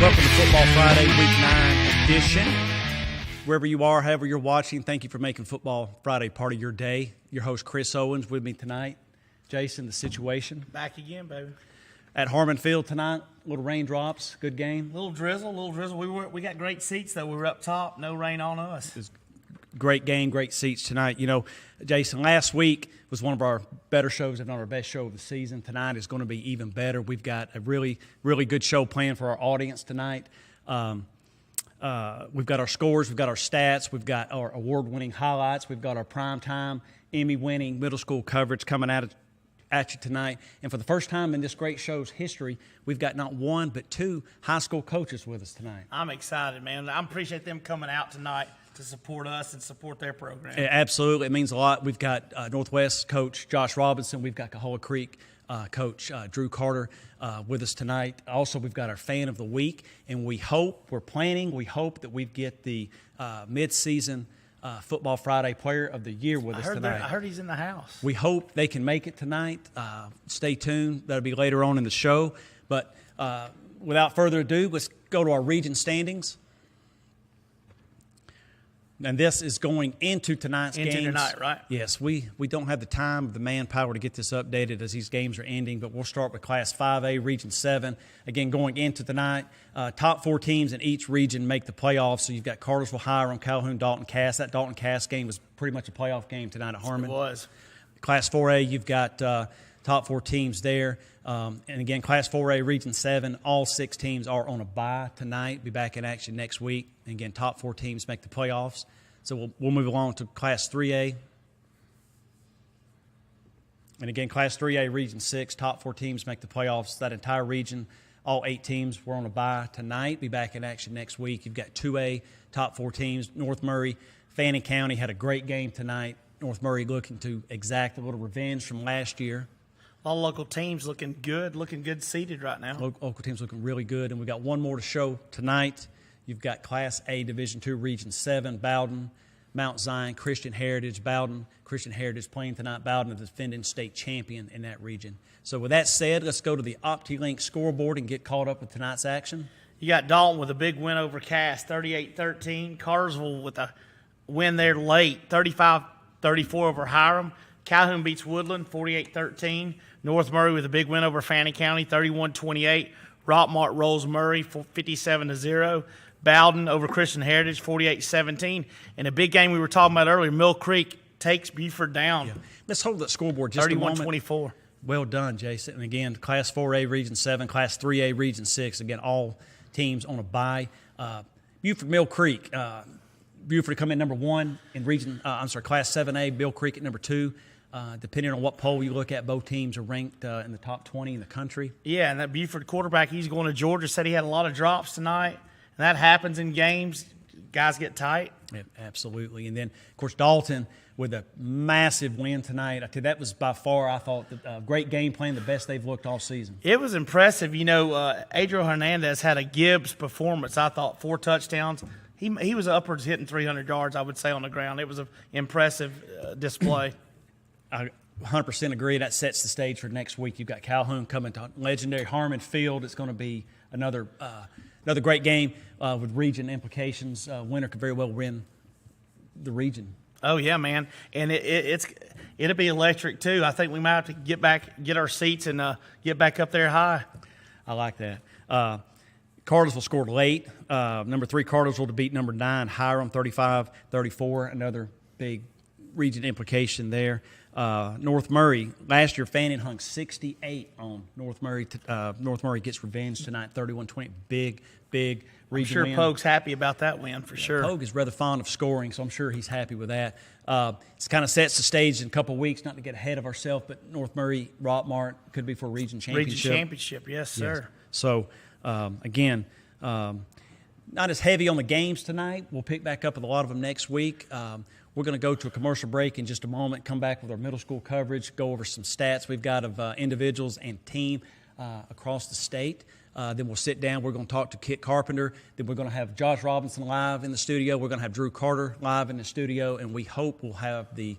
Welcome to Football Friday, Week 9 edition. Wherever you are, however you're watching, thank you for making Football Friday part of your day. Your host, Chris Owens, with me tonight. Jason, the situation. Back again, baby. At Harmon Field tonight, little raindrops, good game. Little drizzle. We got great seats, though. We were up top, no rain on us. Great game, great seats tonight. You know, Jason, last week was one of our better shows, if not our best show of the season. Tonight is going to be even better. We've got a really, really good show planned for our audience tonight. We've got our scores, we've got our stats, we've got our award-winning highlights, we've got our primetime, Emmy-winning middle school coverage coming at you tonight. And for the first time in this great show's history, we've got not one but two high school coaches with us tonight. I'm excited, man. I appreciate them coming out tonight to support us and support their program. Absolutely. It means a lot. We've got Northwest coach Josh Robinson. We've got Cahola Creek coach Drew Carter with us tonight. Also, we've got our fan of the week, and we hope that we get the mid-season Football Friday Player of the Year with us tonight. I heard he's in the house. We hope they can make it tonight. Stay tuned. That'll be later on in the show. But without further ado, let's go to our region standings. And this is going into tonight's games. Into tonight, right? Yes, we don't have the time, the manpower to get this updated as these games are ending, but we'll start with Class 5A, Region 7. Again, going into tonight, top four teams in each region make the playoffs. So you've got Cartersville, Hiram, Calhoun, Dalton, Cass. That Dalton Cass game was pretty much a playoff game tonight at Harmon. It was. Class 4A, you've got top four teams there. And again, Class 4A, Region 7, all six teams are on a bye tonight. Be back in action next week. And again, top four teams make the playoffs. So we'll move along to Class 3A. And again, Class 3A, Region 6, top four teams make the playoffs. That entire region, all 8 teams were on a bye tonight. Be back in action next week. You've got 2A, top four teams. North Murray, Fannin County had a great game tonight. North Murray looking to exact a little revenge from last year. All local teams looking good seated right now. Local teams looking really good. And we've got one more to show tonight. You've got Class A, Division II, Region 7, Bowden, Mount Zion, Christian Heritage, Bowden. Christian Heritage playing tonight. Bowden, the defending state champion in that region. So with that said, let's go to the OptiLink scoreboard and get caught up with tonight's action. You got Dalton with a big win over Cass, 38-13. Cartersville with a win there late, 35-34 over Hiram. Calhoun beats Woodland, 48-13. North Murray with a big win over Fannin County, 31-28. Rockmart rolls Murray, 57-0. Bowden over Christian Heritage, 48-17. And a big game we were talking about earlier, Mill Creek takes Buford down. Yeah. Let's hold that scoreboard just a moment. 31-24. Well done, Jason. And again, Class 4A, Region 7, Class 3A, Region 6. Again, all teams on a bye. Buford, Mill Creek. Buford come in number 1 in Class 7A. Mill Creek at number 2. Depending on what poll you look at, both teams are ranked in the top 20 in the country. Yeah, and that Buford quarterback, he's going to Georgia, said he had a lot of drops tonight. And that happens in games. Guys get tight. Yeah, absolutely. And then, of course, Dalton with a massive win tonight. I tell you, that was by far, I thought, a great game plan, the best they've looked all season. It was impressive. You know, Adriel Hernandez had a Gibbs performance, I thought, 4 touchdowns. He was upwards hitting 300 yards, I would say, on the ground. It was an impressive display. I 100% agree. That sets the stage for next week. You've got Calhoun coming to legendary Harmon Field. It's going to be another great game with region implications. Winner could very well win the region. Oh, yeah, man. And it'll be electric, too. I think we might have to get our seats and get back up there high. I like that. Cartersville scored late. Number 3 Cartersville to beat number 9 Hiram, 35-34. Another big region implication there. North Murray, last year Fannin hung 68 on North Murray. North Murray gets revenge tonight, 31-20. Big region win. I'm sure Pogue's happy about that win for sure. Pogue is rather fond of scoring, so I'm sure he's happy with that. It kind of sets the stage in a couple of weeks, not to get ahead of ourselves, but North Murray, Rockmart could be for a region championship. Region championship, yes, sir. Yes. So, again, not as heavy on the games tonight. We'll pick back up with a lot of them next week. We're going to go to a commercial break in just a moment, come back with our middle school coverage, go over some stats we've got of individuals and team across the state. Then we'll sit down. We're going to talk to Kit Carpenter. Then we're going to have Josh Robinson live in the studio. We're going to have Drew Carter live in the studio. And we hope we'll have the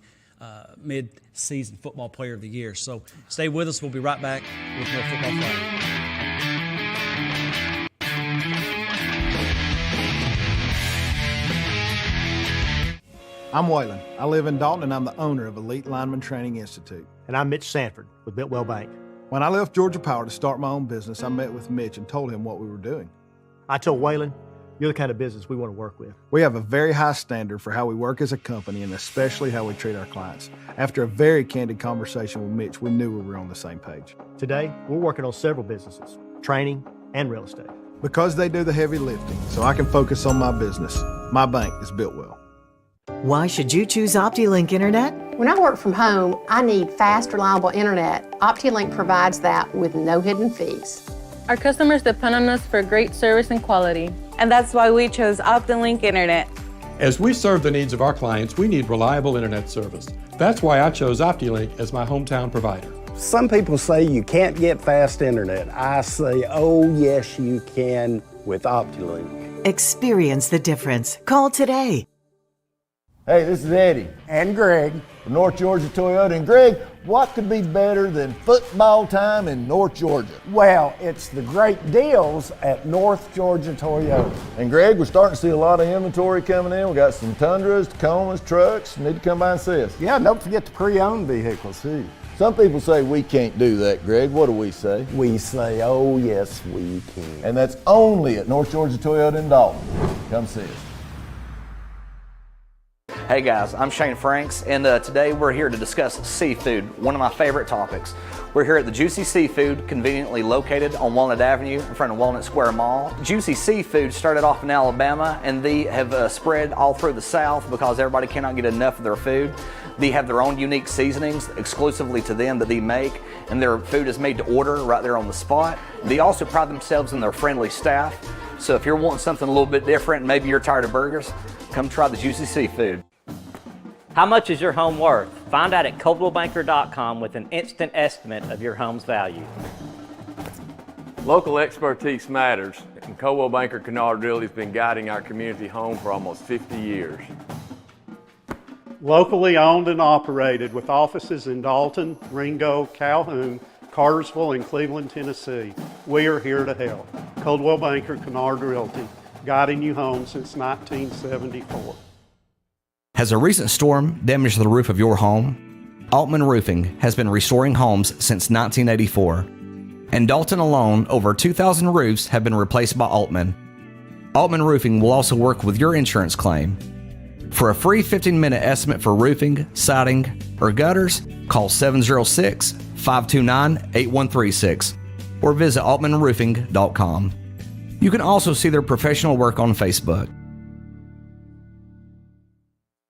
mid-season football player of the year. So stay with us. We'll be right back with more Football Friday. I'm Waylon. I live in Dalton, and I'm the owner of Elite Lineman Training Institute. And I'm Mitch Sanford with Biltwell Bank. When I left Georgia Power to start my own business, I met with Mitch and told him what we were doing. I told Waylon, you're the kind of business we want to work with. We have a very high standard for how we work as a company and especially how we treat our clients. After a very candid conversation with Mitch, we knew we were on the same page. Today, we're working on several businesses, training and real estate. Because they do the heavy lifting, so I can focus on my business. My bank is built well. Why should you choose OptiLink Internet? When I work from home, I need fast, reliable internet. OptiLink provides that with no hidden fees. Our customers depend on us for great service and quality. And that's why we chose OptiLink Internet. As we serve the needs of our clients, we need reliable internet service. That's why I chose OptiLink as my hometown provider. Some people say you can't get fast internet. I say, oh yes you can with OptiLink. Experience the difference. Call today. Hey, this is Eddie. And Greg. From North Georgia Toyota. And Greg, what could be better than football time in North Georgia? Well, it's the great deals at North Georgia Toyota. And Greg, we're starting to see a lot of inventory coming in. We got some Tundras, Tacomas, trucks. Need to come by and see us. Yeah, don't forget the pre-owned vehicles too. Some people say we can't do that, Greg. What do we say? We say, oh yes we can. And that's only at North Georgia Toyota in Dalton. Come see us. Hey guys, I'm Shane Franks, and today we're here to discuss seafood, one of my favorite topics. We're here at the Juicy Seafood, conveniently located on Walnut Avenue in front of Walnut Square Mall. Juicy Seafood started off in Alabama, and they have spread all through the South because everybody cannot get enough of their food. They have their own unique seasonings exclusively to them that they make, and their food is made to order right there on the spot. They also pride themselves in their friendly staff, so if you're wanting something a little bit different, maybe you're tired of burgers, come try the Juicy Seafood. How much is your home worth? Find out at ColdwellBanker.com with an instant estimate of your home's value. Local expertise matters, and Coldwell Banker Kennard Realty has been guiding our community home for almost 50 years. Locally owned and operated with offices in Dalton, Ringo, Calhoun, Cartersville, and Cleveland, Tennessee. We are here to help. Coldwell Banker Kennard Realty, guiding you home since 1974. Has a recent storm damaged the roof of your home? Altman Roofing has been restoring homes since 1984. In Dalton alone, over 2,000 roofs have been replaced by Altman. Altman Roofing will also work with your insurance claim. For a free 15-minute estimate for roofing, siding, or gutters, call 706-529-8136 or visit altmanroofing.com. You can also see their professional work on Facebook.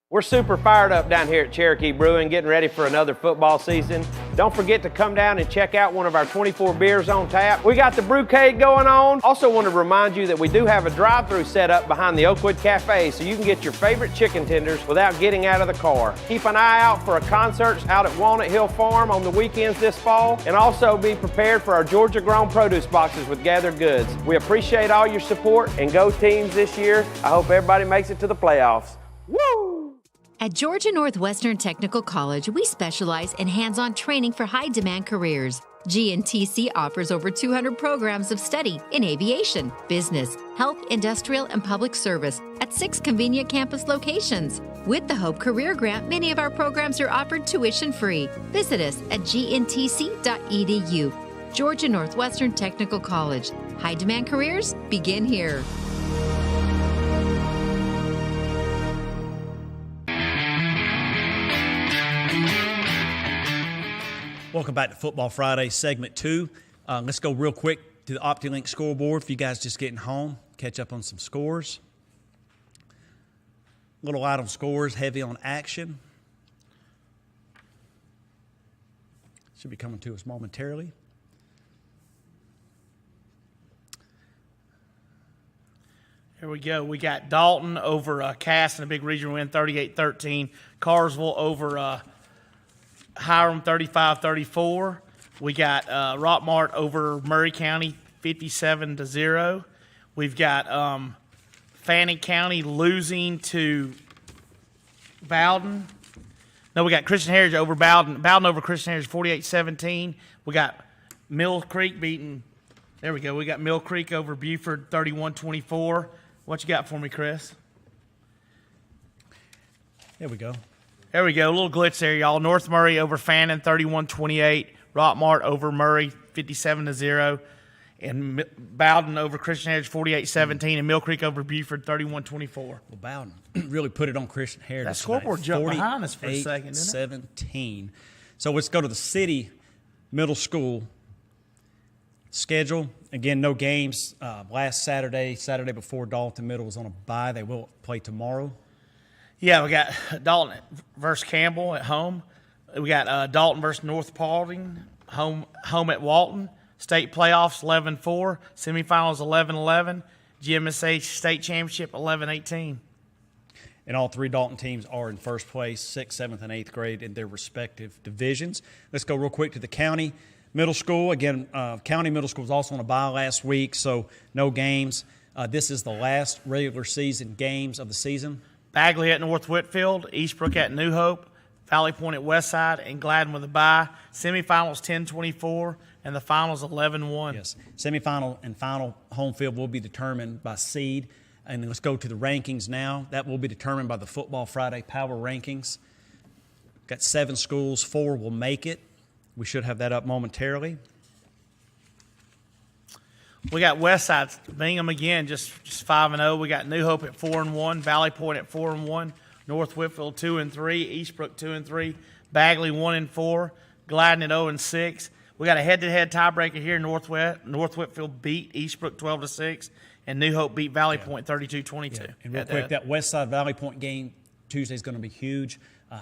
We're super fired up down here at Cherokee Brewing, getting ready for another football season. Don't forget to come down and check out one of our 24 beers on tap. We got the brewcade going on. Also want to remind you that we do have a drive-thru set up behind the Oakwood Cafe, so you can get your favorite chicken tenders without getting out of the car. Keep an eye out for a concert out at Walnut Hill Farm on the weekends this fall, and also be prepared for our Georgia-grown produce boxes with gathered goods. We appreciate all your support, and go teams this year. I hope everybody makes it to the playoffs. Woo! At Georgia Northwestern Technical College, we specialize in hands-on training for high-demand careers. GNTC offers over 200 programs of study in aviation, business, health, industrial, and public service at 6 convenient campus locations. With the Hope Career Grant, many of our programs are offered tuition-free. Visit us at gntc.edu. Georgia Northwestern Technical College. High-demand careers begin here. Welcome back to Football Friday, segment 2. Let's go real quick to the OptiLink scoreboard for you guys just getting home, catch up on some scores. Little light on scores, heavy on action. Should be coming to us momentarily. Here we go. We got Dalton over Cass in a big regional win, 38-13. Carsville over Hiram, 35-34. We got Rockmart over Murray County, 57-0. We've got Fannin County losing to Bowden. No, we got Christian Heritage over Bowden. Bowden over Christian Heritage, 48-17. We got Mill Creek beating. There we go. We got Mill Creek over Buford, 31-24. What you got for me, Chris? There we go. There we go. A little glitch there, y'all. North Murray over Fannin, 31-28. Rockmart over Murray, 57-0. And Bowden over Christian Heritage, 48-17. And Mill Creek over Buford, 31-24. Well, Bowden really put it on Christian Heritage. That scoreboard jumped behind us for a second, didn't it? 17. So let's go to the City Middle School schedule. Again, no games. Last Saturday before Dalton Middle was on a bye. They will play tomorrow. Yeah, we got Dalton versus Campbell at home. We got Dalton versus North Paulding, home at Walton. State playoffs 11-4, semifinals 11-11, GMSA state championship 11-18. And all three Dalton teams are in first place, 6th, 7th, and 8th grade in their respective divisions. Let's go real quick to the county middle school. Again, county middle school was also on a bye last week, so no games. This is the last regular season games of the season. Bagley at North Whitfield, Eastbrook at New Hope, Valley Point at Westside, and Gladden with a bye. Semifinals 10-24, and the finals 11-1. Yes, semifinal and final home field will be determined by seed. And let's go to the rankings now. That will be determined by the Football Friday Power Rankings. Got 7 schools, 4 will make it. We should have that up momentarily. We got Westside, Bingham again, just 5-0. We got New Hope at 4-1, Valley Point at 4-1, North Whitfield 2-3, Eastbrook 2-3, Bagley 1-4, Gladden at 0-6. We got a head-to-head tiebreaker here. North Whitfield beat Eastbrook 12-6, and New Hope beat Valley Point 32-22. Yeah. And real quick, that Westside Valley Point game Tuesday is going to be huge.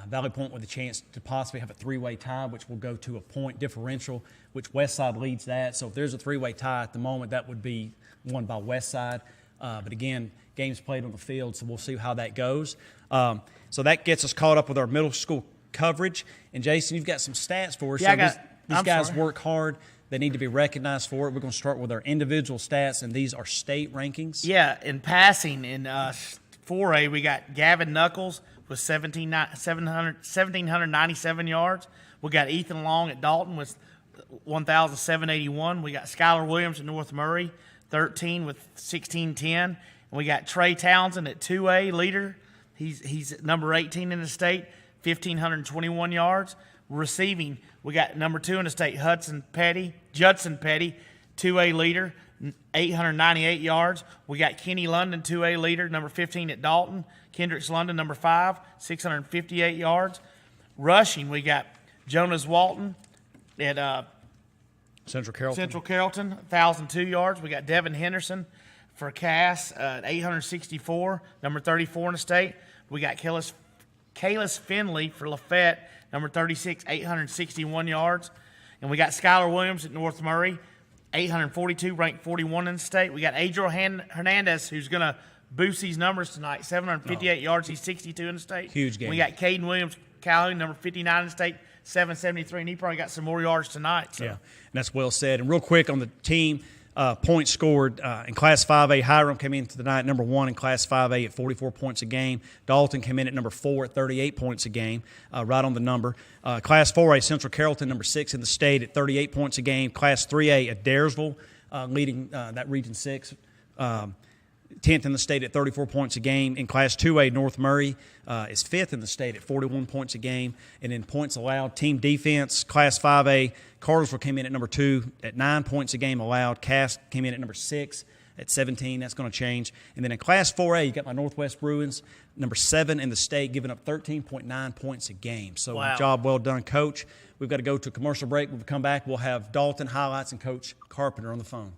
Valley Point with a chance to possibly have a 3-way tie, which will go to a point differential, which Westside leads that. So if there's a 3-way tie at the moment, that would be won by Westside. But again, games played on the field, so we'll see how that goes. So that gets us caught up with our middle school coverage. And Jason, you've got some stats for us. Yeah, so these guys work hard. They need to be recognized for it. We're going to start with our individual stats, and these are state rankings. Yeah, in passing, in 4A, we got Gavin Knuckles with 1,797 yards. We got Ethan Long at Dalton with 1,781. We got Skylar Williams at North Murray, 13 with 1,610. And we got Trey Townsend at 2A leader. He's number 18 in the state, 1,521 yards. Receiving, we got number 2 in the state, Judson Petty, 2A leader, 898 yards. We got Kenny London, 2A leader, number 15 at Dalton. Kendricks London, number 5, 658 yards. Rushing, we got Jonas Walton at Central Carrollton, 1,002 yards. We got Devin Henderson for Cass at 864, number 34 in the state. We got Kalis Finley for Lafayette, number 36, 861 yards. And we got Skylar Williams at North Murray, 842, ranked 41 in the state. We got Adriel Hernandez, who's going to boost these numbers tonight, 758 yards. He's 62 in the state. Huge game. We got Caden Williams Calhoun, number 59 in the state, 773, and he probably got some more yards tonight. So. Yeah, and that's well said. And real quick on the team, points scored in Class 5A, Hiram came in tonight number 1 in Class 5A at 44 points a game. Dalton came in at number 4 at 38 points a game, right on the number. Class 4A, Central Carrollton, number 6 in the state at 38 points a game. Class 3A at Daresville, leading that Region 6, 10th in the state at 34 points a game. In Class 2A, North Murray is 5th in the state at 41 points a game. And in points allowed, team defense, Class 5A, Cartersville came in at number 2 at 9 points a game allowed. Cass came in at number 6 at 17. That's going to change. And then in Class 4A, you got my Northwest Bruins, number 7 in the state, giving up 13.9 points a game. So wow. Job well done, Coach. We've got to go to a commercial break. When we come back, we'll have Dalton highlights and Coach Carpenter on the phone.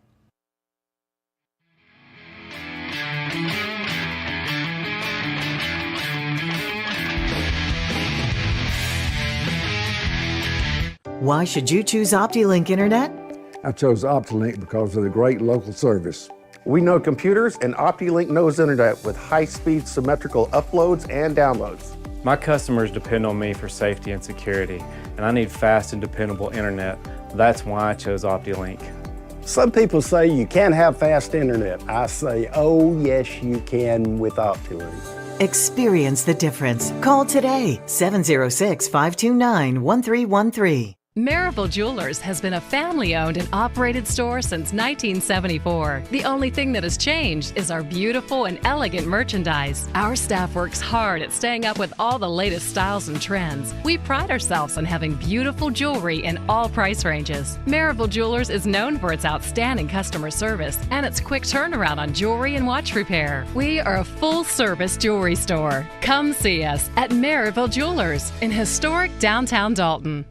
Why should you choose OptiLink Internet? I chose OptiLink because of the great local service. We know computers, and OptiLink knows internet with high-speed symmetrical uploads and downloads. My customers depend on me for safety and security, and I need fast and dependable internet. That's why I chose OptiLink. Some people say you can't have fast internet. I say, oh yes you can with OptiLink. Experience the difference. Call today, 706-529-1313. Maryville Jewelers has been a family-owned and operated store since 1974. The only thing that has changed is our beautiful and elegant merchandise. Our staff works hard at staying up with all the latest styles and trends. We pride ourselves on having beautiful jewelry in all price ranges. Maryville Jewelers is known for its outstanding customer service and its quick turnaround on jewelry and watch repair. We are a full-service jewelry store. Come see us at Maryville Jewelers in historic downtown Dalton.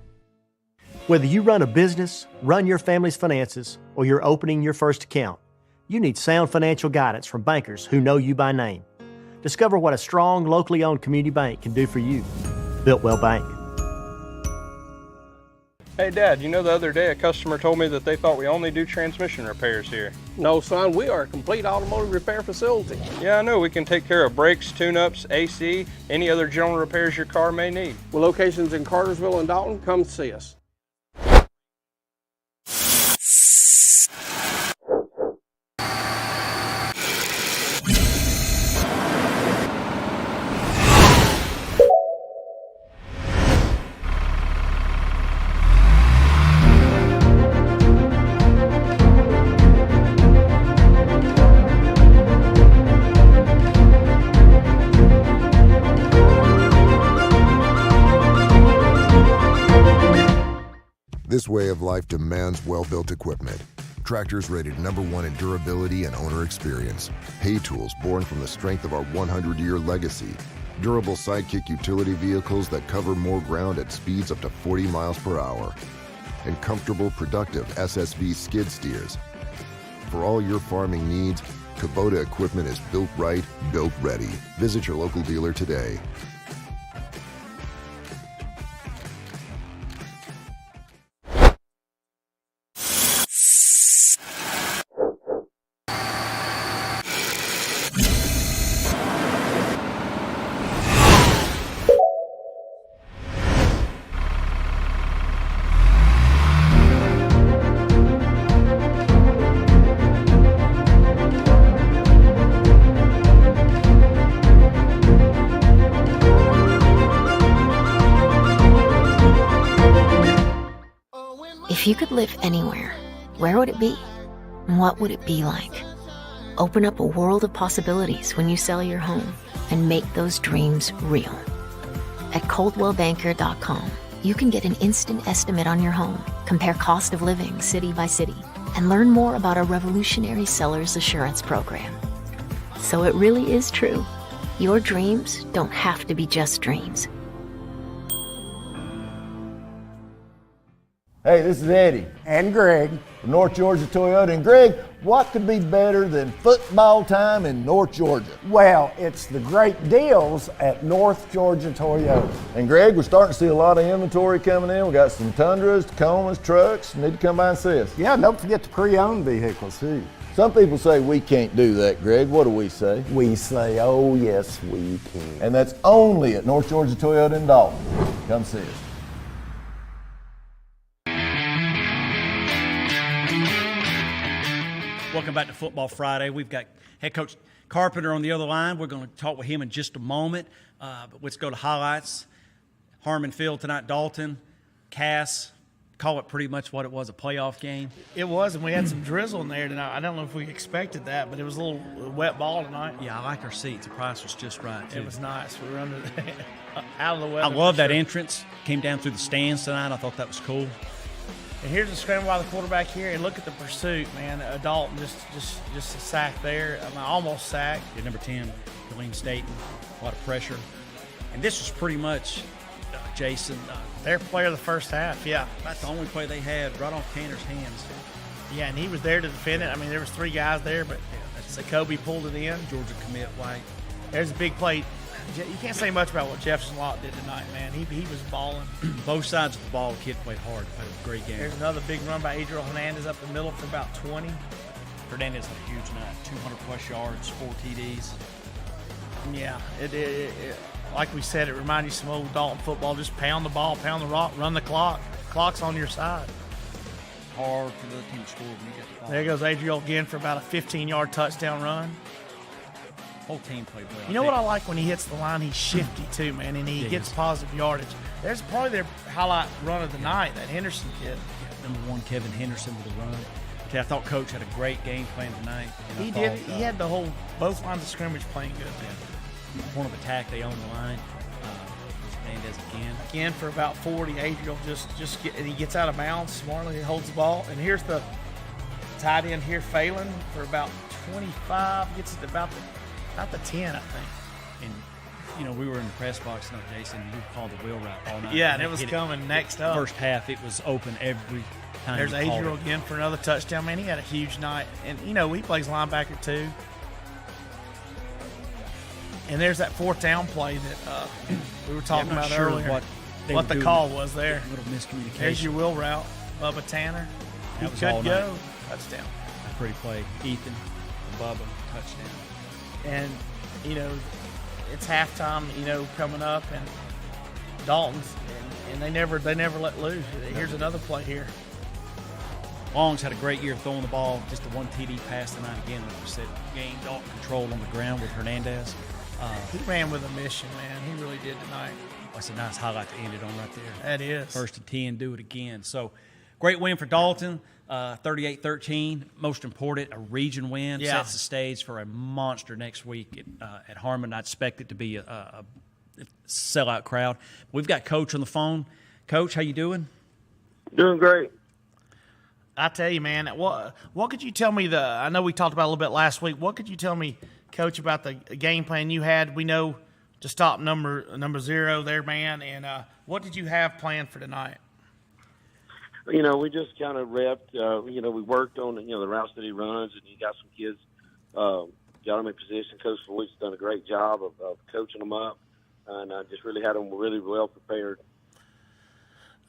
Whether you run a business, run your family's finances, or you're opening your first account, you need sound financial guidance from bankers who know you by name. Discover what a strong, locally owned community bank can do for you. Builtwell Bank. Hey Dad, you know the other day a customer told me that they thought we only do transmission repairs here. No, son, we are a complete automotive repair facility. Yeah, I know. We can take care of brakes, tune-ups, AC, any other general repairs your car may need. With locations in Cartersville and Dalton, come see us. This way of life demands well-built equipment. Tractors rated #1 in durability and owner experience. Hay tools born from the strength of our 100-year legacy. Durable sidekick utility vehicles that cover more ground at speeds up to 40 miles per hour. And comfortable, productive SSV skid steers. For all your farming needs, Kubota equipment is built right, built ready. Visit your local dealer today. If you could live anywhere, where would it be? And what would it be like? Open up a world of possibilities when you sell your home and make those dreams real. At ColdwellBanker.com, you can get an instant estimate on your home, compare cost of living city by city, and learn more about our revolutionary seller's assurance program. So it really is true. Your dreams don't have to be just dreams. Hey, this is Eddie. And Greg. From North Georgia Toyota. And Greg, what could be better than football time in North Georgia? Well, it's the great deals at North Georgia Toyota. And Greg, we're starting to see a lot of inventory coming in. We got some Tundras, Tacomas, trucks. Need to come by and see us. Yeah, don't forget the pre-owned vehicles too. Some people say we can't do that, Greg. What do we say? We say, oh yes, we can. And that's only at North Georgia Toyota in Dalton. Come see us. Welcome back to Football Friday. We've got head coach Carpenter on the other line. We're going to talk with him in just a moment. But let's go to highlights. Harmon Field tonight, Dalton, Cass. Call it pretty much what it was, a playoff game. It was, and we had some drizzle in there tonight. I don't know if we expected that, but it was a little wet ball tonight. Yeah, I like our seats. The price was just right, too. It was nice. We were under out of the weather. I love that entrance. Came down through the stands tonight. I thought that was cool. And here's a scramble by the quarterback here, and look at the pursuit, man. Dalton just a sack there, almost sacked. Yeah, number 10, Killeen Staten, a lot of pressure. And this was pretty much, Jason. Their player of the first half, yeah. That's the only play they had, right off Tanner's hands. Yeah, and he was there to defend it. I mean, there was 3 guys there, but Kobe pulled it in. Georgia commit White. There's a big play. You can't say much about what Jefferson Lott did tonight, man. He was balling. Both sides of the ball, the kid played hard. Played a great game. There's another big run by Adriel Hernandez up the middle for about 20. Hernandez had a huge night, 200-plus yards, 4 TDs. Yeah, it like we said, it reminded you of some old Dalton football. Just pound the ball, pound the rock, run the clock. Clock's on your side. Hard for the team to score when you get the ball. There goes Adriel again for about a 15-yard touchdown run. Whole team played well. You know what I like when he hits the line? He's shifty too, man, and he gets positive yardage. There's probably their highlight run of the night, that Henderson kid. Number 1, Kevin Henderson with a run. Okay, I thought Coach had a great game plan tonight. He did. He had both lines of scrimmage playing good. Yeah. Point of attack, they own the line. Hernandez again for about 40. Adriel just and he gets out of bounds smartly. He holds the ball, and here's the tight end here, Phelan, for about 25. Gets it about the 10, I think. And we were in the press box. No, Jason, you called the wheel route all night. Yeah, and it was coming next up. First half, it was open every time. There's Adriel again for another touchdown. Man, he had a huge night, and he plays linebacker too. And there's that 4th down play that we were talking about earlier. What the call was there. A little miscommunication. There's your wheel route. Bubba Tanner. He could go. Touchdown. Pretty play. Ethan, Bubba, touchdown. And, it's halftime, coming up, and Dalton's, and they never let loose. Here's another play here. Long's had a great year throwing the ball. Just the one TD pass tonight again. Like we said, gained Dalton control on the ground with Hernandez. He ran with a mission, man. He really did tonight. That's a nice highlight to end it on right there. That is. 1st and 10, do it again. So, great win for Dalton, 38-13. Most important, a region win. Yeah. Sets the stage for a monster next week at Harmon. I expect it to be a sellout crowd. We've got Coach on the phone. Coach, how you doing? Doing great. I tell you, man, what could you tell me? I know we talked about it a little bit last week. What could you tell me, Coach, about the game plan you had? We know to stop number 0 there, man. And what did you have planned for tonight? We just kind of repped. We worked on the routes that he runs, and he got some kids, got them in position. Coach Floyd's done a great job of coaching them up, and just really had them really well prepared.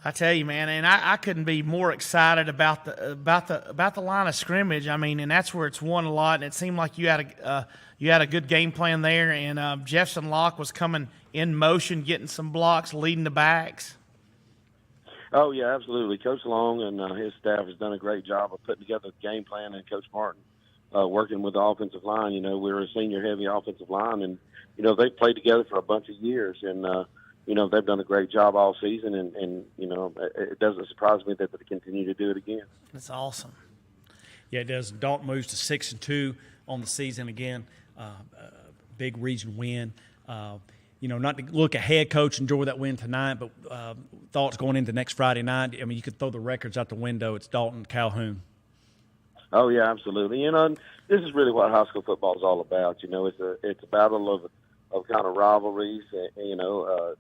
I tell you, man, and I couldn't be more excited about the line of scrimmage. I mean, and that's where it's won a lot. And it seemed like you had a good game plan there. And Jefferson Locke was coming in motion, getting some blocks, leading the backs. Oh yeah, absolutely. Coach Long and his staff has done a great job of putting together the game plan, and Coach Martin working with the offensive line. We're a senior-heavy offensive line, and they've played together for a bunch of years, and they've done a great job all season, and it doesn't surprise me that they continue to do it again. That's awesome. Yeah, it does. Dalton moves to 6-2 on the season again. Big region win. Not to look ahead, Coach, enjoy that win tonight, but thoughts going into next Friday night. I mean, you could throw the records out the window. It's Dalton, Calhoun. Oh yeah, absolutely. This is really what high school football is all about. It's a battle of kind of rivalries,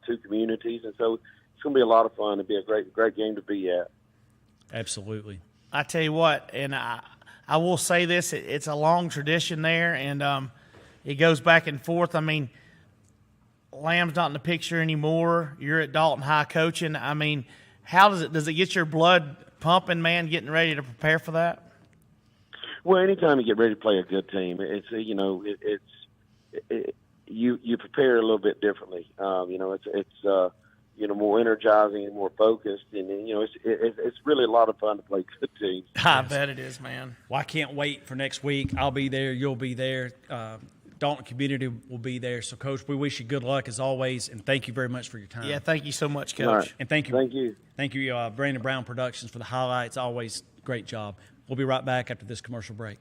two communities, and so it's going to be a lot of fun. It'll be a great game to be at. Absolutely. I tell you what, and I will say this: it's a long tradition there, and it goes back and forth. I mean, Lamb's not in the picture anymore. You're at Dalton High coaching. I mean, how does it get your blood pumping, man? Getting ready to prepare for that. Well, anytime you get ready to play a good team, you prepare a little bit differently. It's more energizing and more focused, and it's really a lot of fun to play good teams. I bet it is, man. Well, I can't wait for next week. I'll be there. You'll be there. Dalton community will be there. So, Coach, we wish you good luck as always, and thank you very much for your time. Yeah, thank you so much, Coach. Right. And thank you. Thank you, Brandon Brown Productions for the highlights. Always great job. We'll be right back after this commercial break.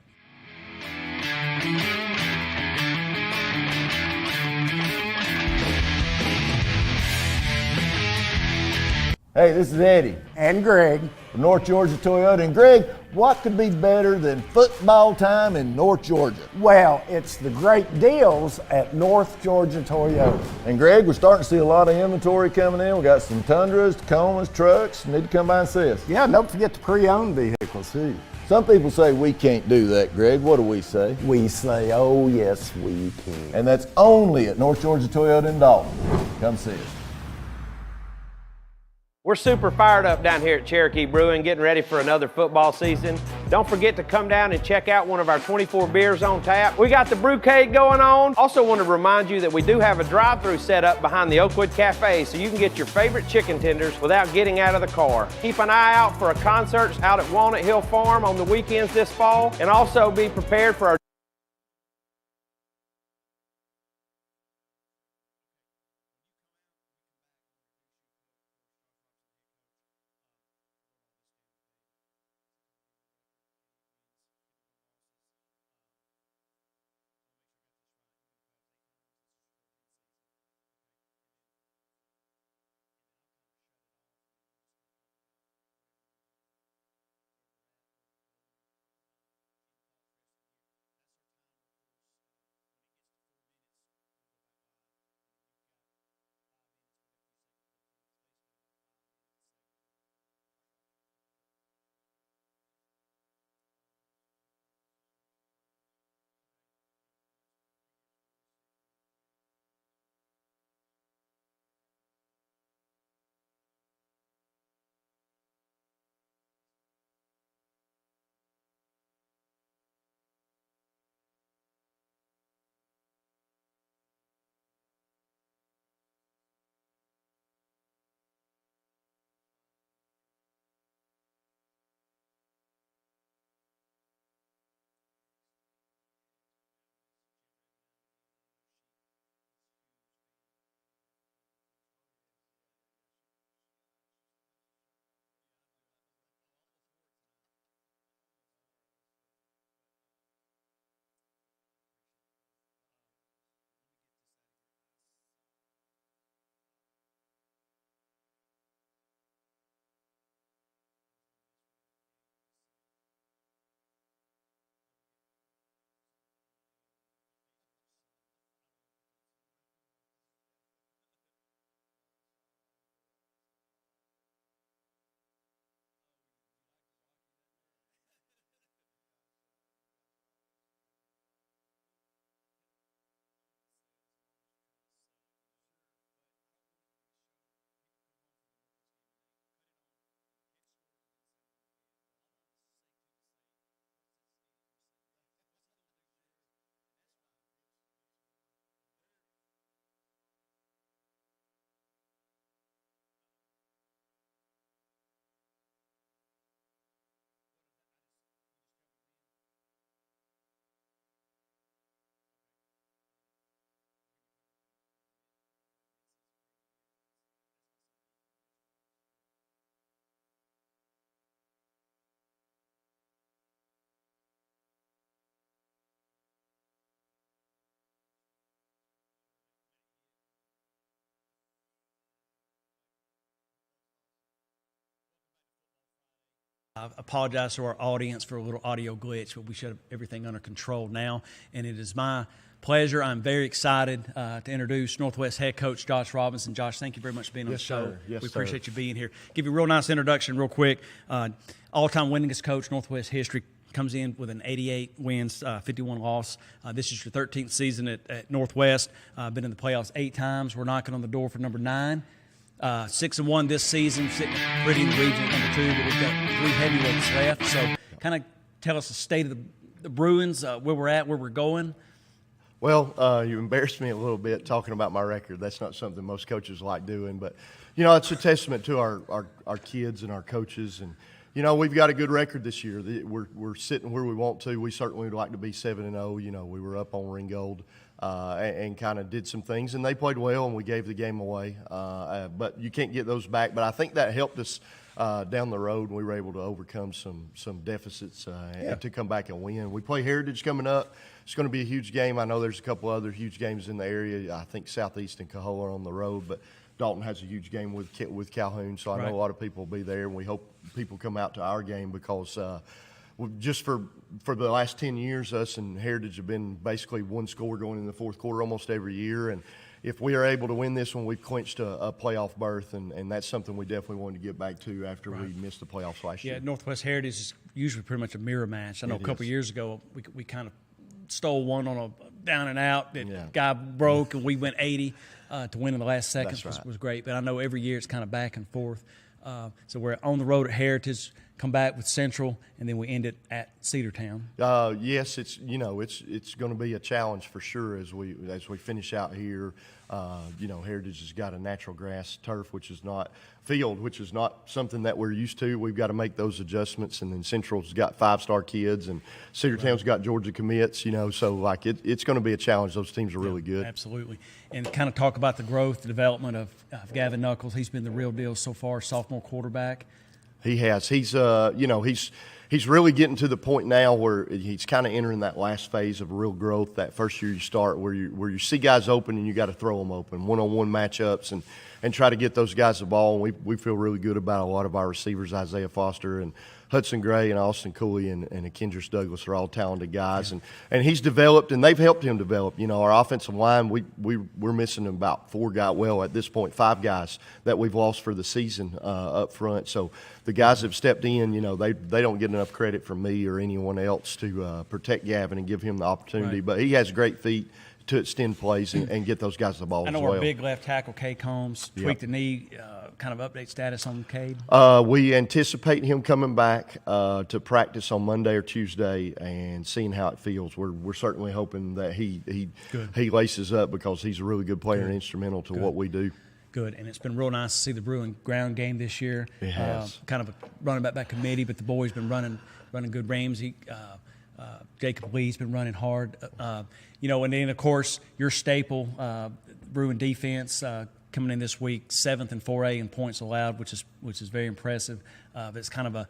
Hey, this is Eddie. And Greg. From North Georgia Toyota. And Greg, what could be better than football time in North Georgia? Well, it's the great deals at North Georgia Toyota. And Greg, we're starting to see a lot of inventory coming in. We got some Tundras, Tacomas, trucks. Need to come by and see us. Yeah, don't forget the pre-owned vehicles too. Some people say we can't do that, Greg. What do we say? We say, oh yes, we can. And that's only at North Georgia Toyota in Dalton. Come see us. We're super fired up down here at Cherokee Brewing, getting ready for another football season. Don't forget to come down and check out one of our 24 beers on tap. We got the brewcade going on. Also want to remind you that we do have a drive-thru set up behind the Oakwood Cafe, so you can get your favorite chicken tenders without getting out of the car. Keep an eye out for a concert out at Walnut Hill Farm on the weekends this fall, and also be prepared for our I apologize to our audience for a little audio glitch, but we should have everything under control now. And it is my pleasure. I'm very excited to introduce Northwest head coach Josh Robinson. Josh, thank you very much for being on the show. Sir. Yes, we sir. appreciate you being here. Give you a real nice introduction real quick. All-time winningest coach, Northwest history, comes in with an 88 wins, 51 loss. This is your 13th season at Northwest. Been in the playoffs 8 times. We're knocking on the door for number 9. 6-1 this season, sitting pretty in the region at number 2, but we've got 3 heavyweights left. So kind of tell us the state of the Bruins, where we're at, where we're going. Well, you embarrassed me a little bit talking about my record. That's not something most coaches like doing. But, you know, it's a testament to our kids and our coaches. And, you know, we've got a good record this year. We're sitting where we want to. We certainly would like to be 7-0. You know, we were up on Ringgold. And kind of did some things, and they played well, and we gave the game away. But you can't get those back. But I think that helped us down the road, and we were able to overcome some deficits and to come back and win. We play Heritage coming up. It's going to be a huge game. I know there's a couple other huge games in the area. I think Southeast and Cahola are on the road, but Dalton has a huge game with Calhoun, so I know a lot of people will be there, and we hope people come out to our game because just for the last 10 years, us and Heritage have been basically one score going in the fourth quarter almost every year. And if we are able to win this one, we've clinched a playoff berth, and that's something we definitely wanted to get back to after we missed the playoffs last year. Yeah, Northwest Heritage is usually pretty much a mirror match. I know a couple of years ago we kind of stole one on a down and out. That guy broke, and we went 80 to win in the last seconds. Was great. But I know every year it's kind of back and forth. So we're on the road at Heritage, come back with Central, and then we end it at Cedartown. Yes, it's going to be a challenge for sure as we finish out here. You know, Heritage has got a natural grass turf, which is not something that we're used to. We've got to make those adjustments, and then Central's got 5-star kids, and Cedartown's got Georgia commits. You know, so like it's going to be a challenge. Those teams are really good. Absolutely, and kind of talk about the growth, the development of Gavin Knuckles. He's been the real deal so far, sophomore quarterback. He has. He's he's really getting to the point now where he's kind of entering that last phase of real growth. That first year you start where you see guys open and you got to throw them open, one-on-one matchups, and try to get those guys the ball. And we feel really good about a lot of our receivers. Isaiah Foster and Hudson Gray and Austin Cooley and Kendris Douglas are all talented guys, and he's developed, and they've helped him develop. You know, our offensive line, we're missing about 4 guys. Well, at this point, 5 guys that we've lost for the season up front. So the guys have stepped in. You know, they don't get enough credit from me or anyone else to protect Gavin and give him the opportunity. But he has great feet to extend plays and get those guys the ball as well. I know our big left tackle, Cade Combs, tweaked the knee. Kind of update status on Cade? We anticipate him coming back to practice on Monday or Tuesday and seeing how it feels. We're certainly hoping that he laces up because he's a really good player and instrumental to what we do. Good, and it's been real nice to see the Bruin ground game this year. It has. Kind of a running back by committee, but the boys been running good. Ramsey, Jacob Lee's been running hard. You know, and then of course your staple Bruin defense. Coming in this week, 7th in 4A in points allowed, which is very impressive. But it's kind of a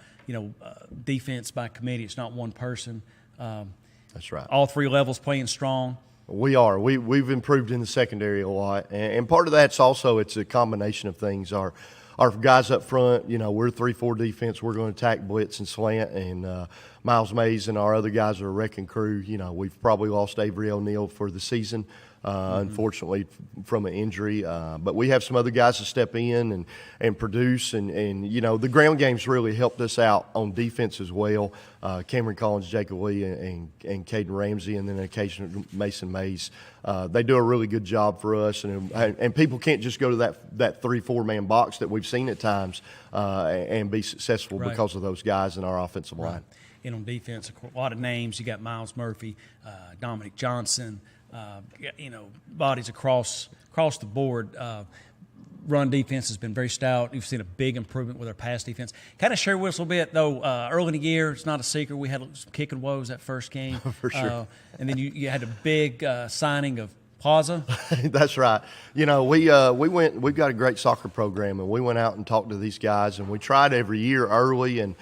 defense by committee. It's not one person. That's right. All 3 levels playing strong. We are. We've improved in the secondary a lot, and part of that's also it's a combination of things. Our guys up front, you know, we're 3-4 defense. We're going to attack, blitz, and slant. And Miles Mays and our other guys are a wrecking crew. You know, we've probably lost Avery O'Neal for the season. Unfortunately, from an injury. But we have some other guys to step in and produce. And, you know, the ground game's really helped us out on defense as well. Cameron Collins, Jacob Lee, and Caden Ramsey, and then occasionally Mason Mays. They do a really good job for us. And people can't just go to that 3-4 man box that we've seen at times and be successful because of those guys in our offensive line. And on defense, a lot of names. You got Miles Murphy, Dominic Johnson, you know, bodies across the board. Run defense has been very stout. You've seen a big improvement with our pass defense. Kind of share with us a little bit, though, early in the year, it's not a secret, we had some kicking woes that first game. For sure. And then you had a big signing of Plaza. That's right. You know, we've got a great soccer program, and we went out and talked to these guys, and we tried every year early, and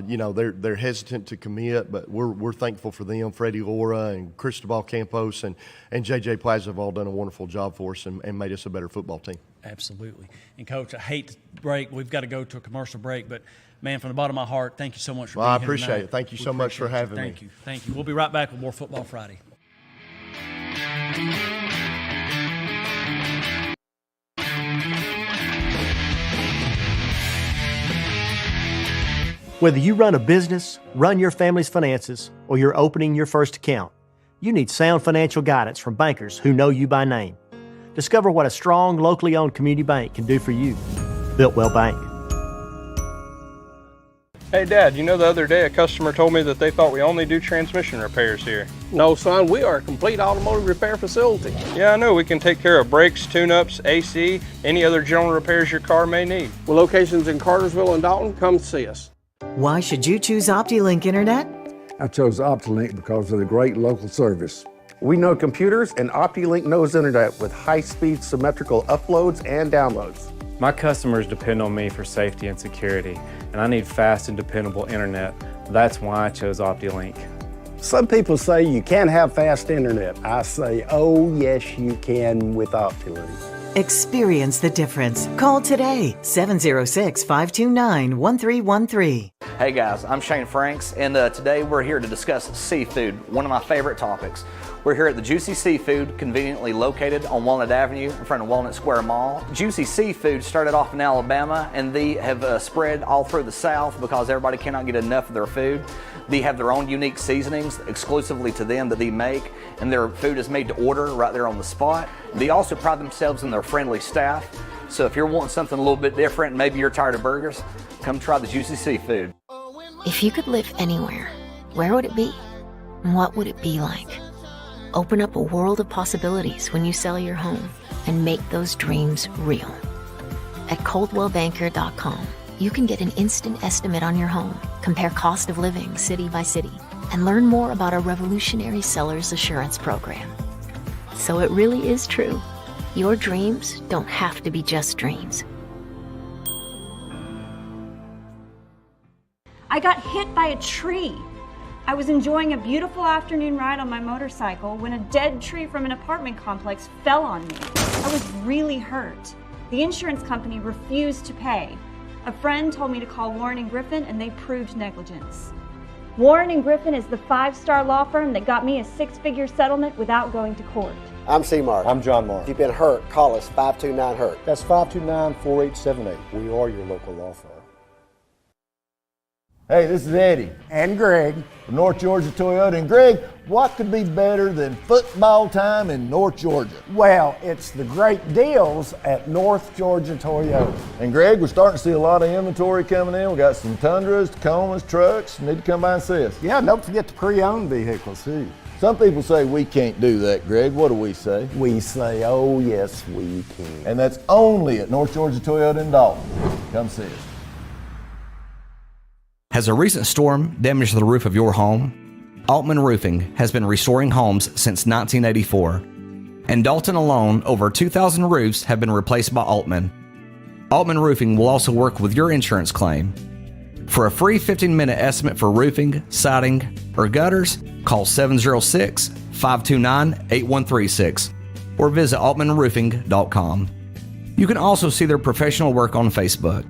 you know, they're hesitant to commit, but we're thankful for them. Freddie Laura and Cristobal Campos and JJ Plaza have all done a wonderful job for us and made us a better football team. Absolutely. And, Coach, I hate to break. We've got to go to a commercial break, but, man, from the bottom of my heart, thank you so much for being here I appreciate tonight. it. Thank you so much for having me. Thank you. Thank you. We'll be right back with more Football Friday. Whether you run a business, run your family's finances, or you're opening your first account, you need sound financial guidance from bankers who know you by name. Discover what a strong, locally owned community bank can do for you. Builtwell Bank. Hey Dad, you know the other day a customer told me that they thought we only do transmission repairs here. No, son, we are a complete automotive repair facility. Yeah, I know we can take care of brakes, tune-ups, AC, any other general repairs your car may need. With locations in Cartersville and Dalton, come see us. Why should you choose OptiLink Internet? I chose OptiLink because of the great local service. We know computers, and OptiLink knows internet with high-speed symmetrical uploads and downloads. My customers depend on me for safety and security, and I need fast and dependable internet. That's why I chose OptiLink. Some people say you can't have fast internet. I say, oh yes you can with OptiLink. Experience the difference. Call today, 706-529-1313. Hey guys, I'm Shane Franks, and today we're here to discuss seafood, one of my favorite topics. We're here at the Juicy Seafood, conveniently located on Walnut Avenue in front of Walnut Square Mall. Juicy Seafood started off in Alabama, and they have spread all through the South because everybody cannot get enough of their food. They have their own unique seasonings exclusively to them that they make, and their food is made to order right there on the spot. They also pride themselves in their friendly staff. So if you're wanting something a little bit different, maybe you're tired of burgers, come try the Juicy Seafood. If you could live anywhere, where would it be? What would it be like? Open up a world of possibilities when you sell your home and make those dreams real. At ColdwellBanker.com, you can get an instant estimate on your home, compare cost of living city by city, and learn more about our revolutionary seller's assurance program. So it really is true. Your dreams don't have to be just dreams. I got hit by a tree. I was enjoying a beautiful afternoon ride on my motorcycle when a dead tree from an apartment complex fell on me. I was really hurt. The insurance company refused to pay. A friend told me to call Warren and Griffin, and they proved negligence. Warren and Griffin is the 5-star law firm that got me a 6-figure settlement without going to court. I'm C-Mark. I'm John Mark. If you've been hurt, call us 529-HURT. That's 529-4878. We are your local law firm. Hey, this is Eddie. And Greg. From North Georgia Toyota. And Greg, what could be better than football time in North Georgia? Well, it's the great deals at North Georgia Toyota. And Greg, we're starting to see a lot of inventory coming in. We got some Tundras, Tacomas, trucks. Need to come by and see us. Yeah, don't forget the pre-owned vehicles too. Some people say we can't do that, Greg. What do we say? We say, oh yes, we can. And that's only at North Georgia Toyota in Dalton. Come see us. Has a recent storm damaged the roof of your home? Altman Roofing has been restoring homes since 1984. In Dalton alone, over 2,000 roofs have been replaced by Altman. Altman Roofing will also work with your insurance claim. For a free 15-minute estimate for roofing, siding, or gutters, call 706-529-8136 or visit altmanroofing.com. You can also see their professional work on Facebook.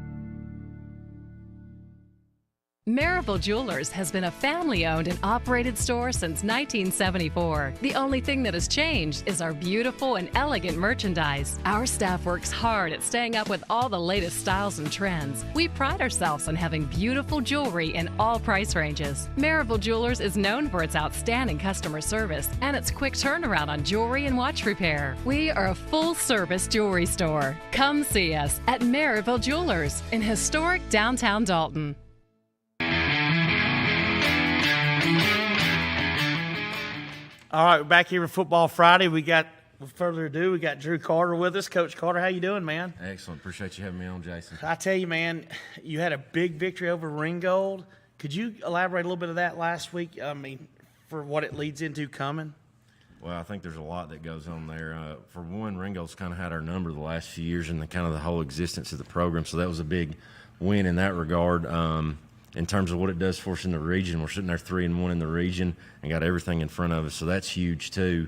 Maryville Jewelers has been a family-owned and operated store since 1974. The only thing that has changed is our beautiful and elegant merchandise. Our staff works hard at staying up with all the latest styles and trends. We pride ourselves on having beautiful jewelry in all price ranges. Maryville Jewelers is known for its outstanding customer service and its quick turnaround on jewelry and watch repair. We are a full-service jewelry store. Come see us at Maryville Jewelers in historic downtown Dalton. All right, we're back here with Football Friday. Without further ado, we got Drew Carter with us. Coach Carter, how you doing, man? Excellent. Appreciate you having me on, Jason. I tell you, man, you had a big victory over Ringgold. Could you elaborate a little bit of that last week? I mean, for what it leads into coming? Well, I think there's a lot that goes on there. For one, Ringgold's kind of had our number the last few years and the whole existence of the program, so that was a big win in that regard. In terms of what it does for us in the region, we're sitting there 3-1 in the region and got everything in front of us, so that's huge too.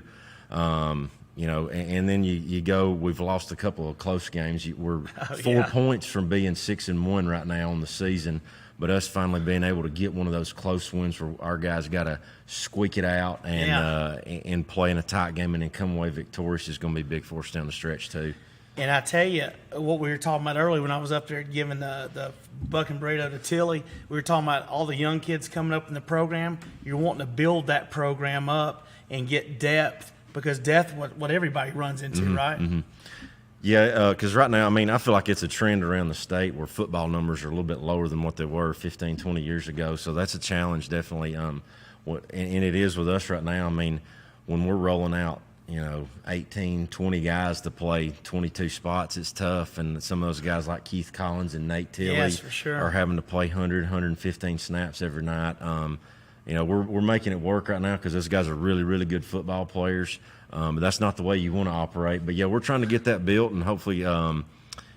You know, and then you go. We've lost a couple of close games. We're 4 yeah. points from being 6-1 right now on the season. But us finally being able to get one of those close wins where our guys got to squeak it out and play in a tight game and then come away victorious is going to be big for us down the stretch too. And I tell you, what we were talking about earlier when I was up there giving the buck and burrito to Tilly, we were talking about all the young kids coming up in the program. You're wanting to build that program up and get depth, because depth what everybody runs into, right? Mm-hmm. Yeah, because right now, I mean, I feel like it's a trend around the state where football numbers are a little bit lower than what they were 15, 20 years ago. So that's a challenge, definitely. And it is with us right now. I mean, when we're rolling out, 18, 20 guys to play 22 spots, it's tough. And some of those guys like Keith Collins and Nate Tilley yes, for sure. are having to play 100, 115 snaps every night. We're making it work right now because those guys are really, really good football players. But that's not the way you want to operate. But, yeah, we're trying to get that built and hopefully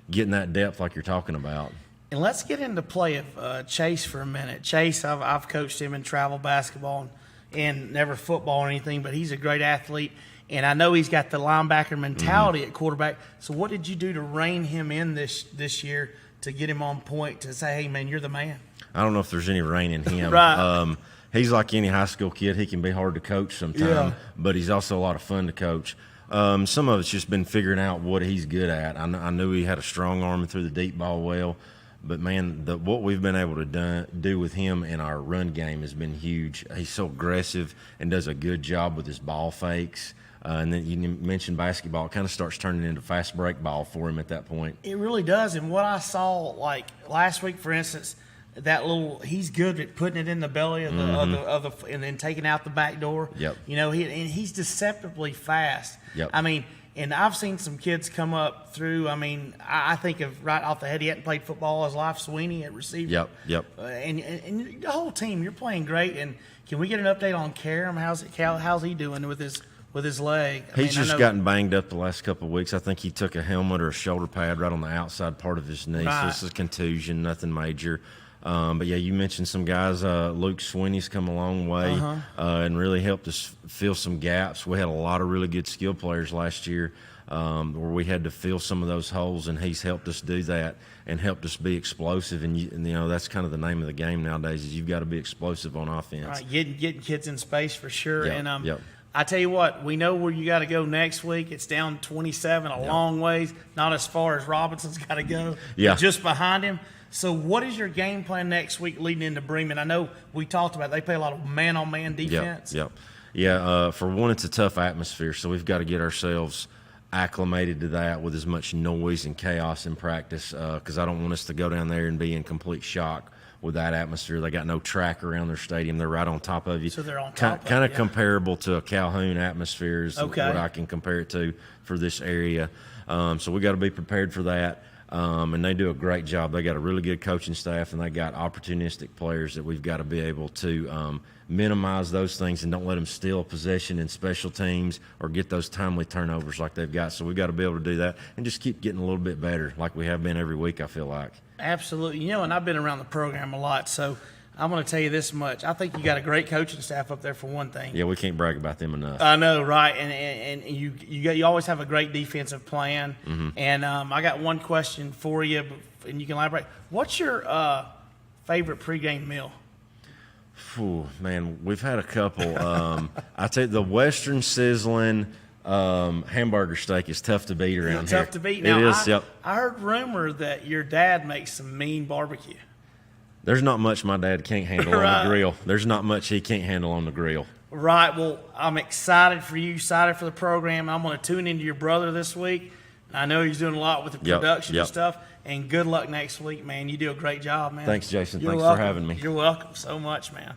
getting that depth like you're talking about. And let's get into play of Chase for a minute. Chase, I've coached him in travel basketball and never football or anything, but he's a great athlete. And I know he's got the linebacker mentality at quarterback. So what did you do to rein him in this year to get him on point to say, hey, man, you're the man? I don't know if there's any rein in him. Right. He's like any high school kid. He can be hard to coach sometimes, but he's also a lot of fun to coach. Some of it's just been figuring out what he's good at. I knew he had a strong arm and threw the deep ball well, but, man, what we've been able to do with him in our run game has been huge. He's so aggressive and does a good job with his ball fakes. And then you mentioned basketball. It kind of starts turning into fast break ball for him at that point. It really does. And what I saw, like last week, for instance, he's good at putting it in the belly of the and then taking out the back door. Yep. He's deceptively fast. Yep. I mean, and I've seen some kids come up through. I mean, I think of right off the head, he hadn't played football his life. Sweeney at receiver. Yep. And the whole team, you're playing great. And can we get an update on Karam? How's he doing with his leg? He's just gotten banged up the last couple of weeks. I think he took a helmet or a shoulder pad right on the outside part of his knee. Right. So this is a contusion, nothing major. But, yeah, you mentioned some guys. Luke Sweeney's come a long way and really helped us fill some gaps. We had a lot of really good skill players last year where we had to fill some of those holes, and he's helped us do that and helped us be explosive. And that's kind of the name of the game nowadays is you've got to be explosive on offense. Right, getting kids in space for sure. Yep, And yep. I tell you what, we know where you got to go next week. It's down 27, a long ways, not as far as Robinson's got to go, but just behind him. So what is your game plan next week leading into Bremen? I know we talked about they play a lot of man-on-man defense. Yep. Yeah, for one, it's a tough atmosphere, so we've got to get ourselves acclimated to that with as much noise and chaos in practice because I don't want us to go down there and be in complete shock with that atmosphere. They got no track around their stadium. They're right on top of you. So they're on top kind of comparable to a Calhoun atmosphere is what I can compare it to for this area. So we got to be prepared for that. And they do a great job. They got a really good coaching staff, and they got opportunistic players that we've got to be able to minimize those things and don't let them steal possession in special teams or get those timely turnovers like they've got. So we've got to be able to do that and just keep getting a little bit better like we have been every week, I feel like. Absolutely. And I've been around the program a lot, so I'm going to tell you this much. I think you got a great coaching staff up there for one thing. Yeah, we can't brag about them enough. I know, right? And you always have a great defensive plan. Mm-hmm. And I got one question for you, and you can elaborate. What's your favorite pregame meal? Whew, man, we've had a couple. I tell you, the Western Sizzling hamburger steak is tough to beat around here. Tough to beat. Now, it is. Yep. I heard rumor that your dad makes some mean barbecue. There's not much my dad can't handle on the grill. There's not much he can't handle on the grill. Right. Well, I'm excited for you, excited for the program. I'm going to tune into your brother this week. I know he's doing a lot with the production and stuff. And good luck next week, man. You do a great job, man. Thanks, Jason. You're Thanks welcome. for having me. You're welcome so much, man.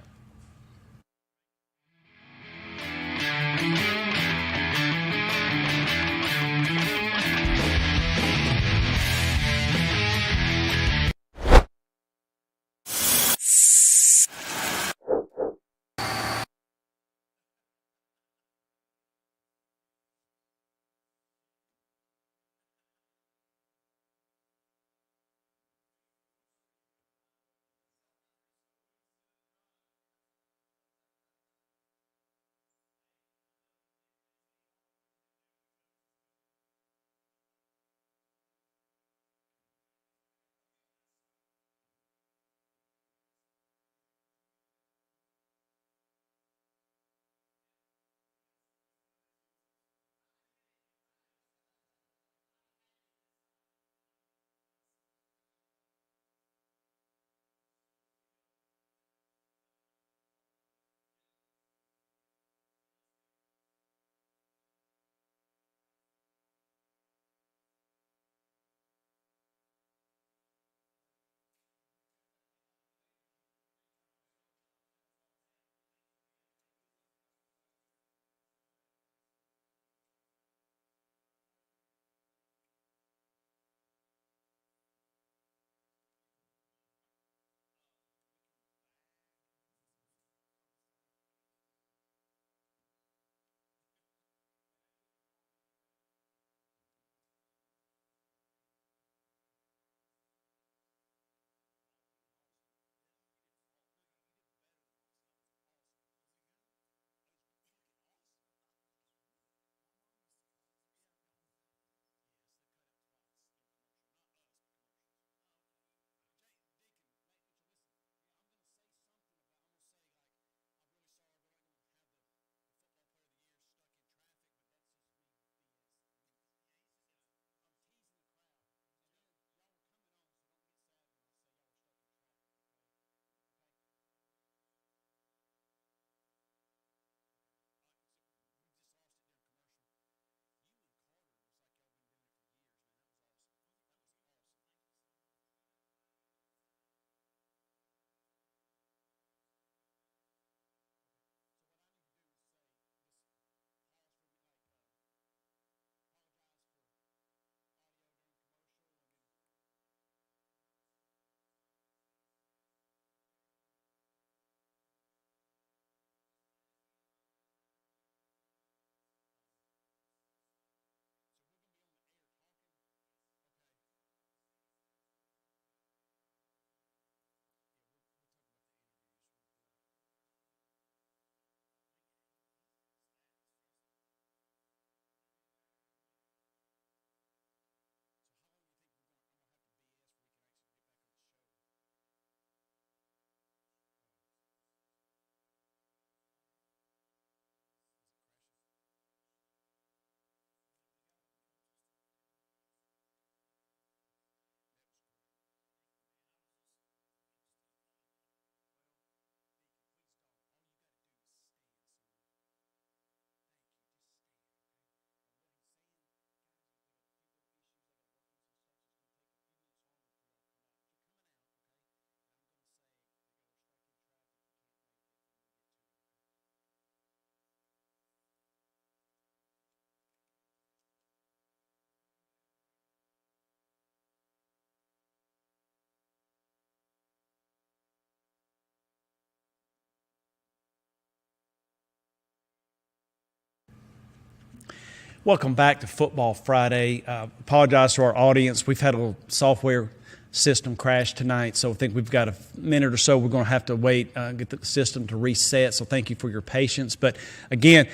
Welcome back to Football Friday. Apologize to our audience. We've had a little software system crash tonight, so I think we've got a minute or so. We're going to have to wait, get the system to reset, so thank you for your patience. But again,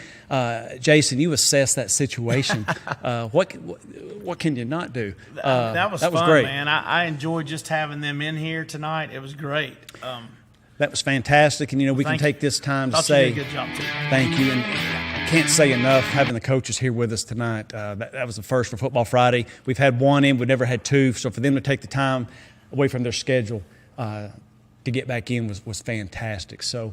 Jason, you assessed that situation. What can you not do? That was fun, great. Man. I enjoyed just having them in here tonight. It was great. That was fantastic, and we can take this time to say you did a good job too. Thank you. And can't say enough having the coaches here with us tonight. That was the first for Football Friday. We've had one in, we've never had two. So for them to take the time away from their schedule to get back in was fantastic. So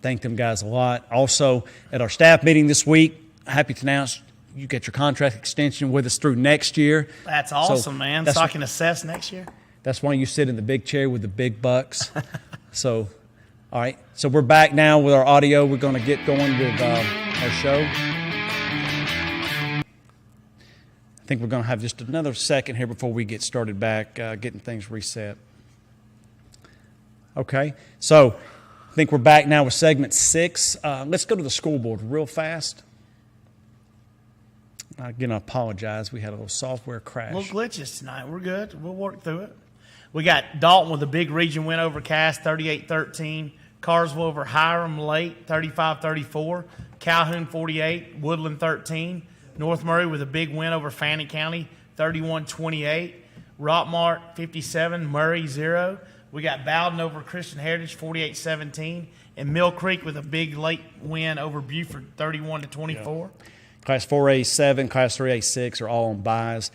thank them guys a lot. Also, at our staff meeting this week, happy to announce you get your contract extension with us through next year. That's awesome, man. So I can assess next year. That's why you sit in the big chair with the big bucks. So, all right. So we're back now with our audio. We're going to get going with our show. I think we're going to have just another second here before we get started back, getting things reset. Okay. So I think we're back now with segment 6. Let's go to the scoreboard real fast. Again, I apologize. We had a little software crash. Little glitches tonight. We're good. We'll work through it. We got Dalton with a big region win over Cass, 38-13. Carsville over Hiram late, 35-34. Calhoun 48, Woodland 13. North Murray with a big win over Fannin County, 31-28. Rockmart 57, Murray 0. We got Bowden over Christian Heritage, 48-17. And Mill Creek with a big late win over Buford, 31-24. Yeah. Class 4A7, Class 3A6 are all on byes.